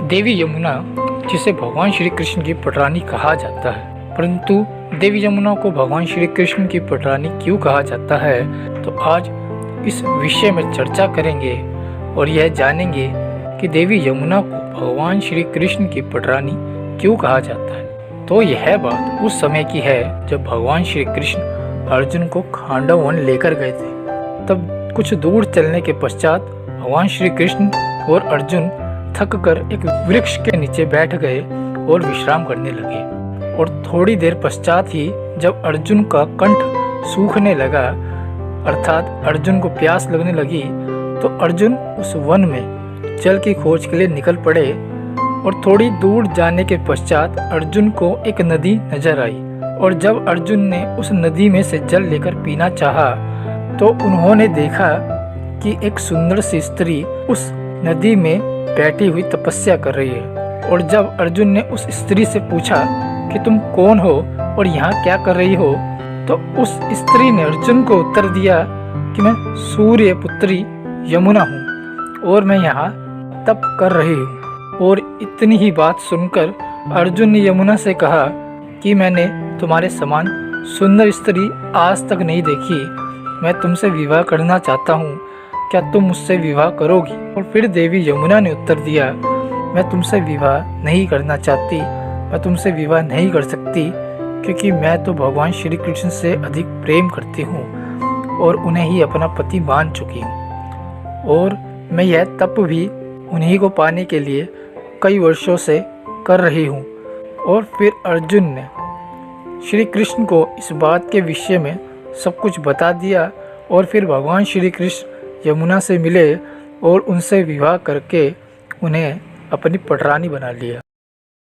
देवी यमुना, जिसे भगवान श्री कृष्ण की पटरानी कहा जाता है, परंतु देवी यमुना को भगवान श्री कृष्ण की पटरानी क्यों कहा जाता है, तो आज इस विषय में चर्चा करेंगे और यह जानेंगे कि देवी यमुना को भगवान श्री कृष्ण की पटरानी क्यों कहा जाता है। तो यह बात उस समय की है जब भगवान श्री कृष्ण अर्जुन को खांडव वन लेकर गए थे। तब कुछ दूर चलने के पश्चात भगवान श्री कृष्ण और अर्जुन थक कर एक वृक्ष के नीचे बैठ गए और विश्राम करने लगे। और थोड़ी देर पश्चात ही जब अर्जुन का कंठ सूखने लगा, अर्थात अर्जुन को प्यास लगने लगी, तो अर्जुन उस वन में जल की खोज के लिए निकल पड़े। और थोड़ी दूर जाने के पश्चात अर्जुन को एक नदी नजर आई, और जब अर्जुन ने उस नदी में से जल लेकर पीना चाहा, तो उन्होंने देखा कि एक सुंदर सी स्त्री उस नदी में बैठी हुई तपस्या कर रही है। और जब अर्जुन ने उस स्त्री से पूछा कि तुम कौन हो और यहाँ क्या कर रही हो, तो उस स्त्री ने अर्जुन को उत्तर दिया कि मैं सूर्य पुत्री यमुना हूँ और मैं यहाँ तप कर रही हूँ। और इतनी ही बात सुनकर अर्जुन ने यमुना से कहा कि मैंने तुम्हारे समान सुंदर स्त्री आज तक नहीं देखी, मैं तुमसे विवाह करना चाहता हूँ, क्या तुम मुझसे विवाह करोगी? और फिर देवी यमुना ने उत्तर दिया, मैं तुमसे विवाह नहीं करना चाहती, मैं तुमसे विवाह नहीं कर सकती, क्योंकि मैं तो भगवान श्री कृष्ण से अधिक प्रेम करती हूँ और उन्हें ही अपना पति मान चुकी हूँ। और मैं यह तप भी उन्हीं को पाने के लिए कई वर्षों से कर रही हूँ। और फिर अर्जुन ने श्री कृष्ण को इस बात के विषय में सब कुछ बता दिया। और फिर भगवान श्री कृष्ण यमुना से मिले और उनसे विवाह करके उन्हें अपनी पटरानी बना लिया।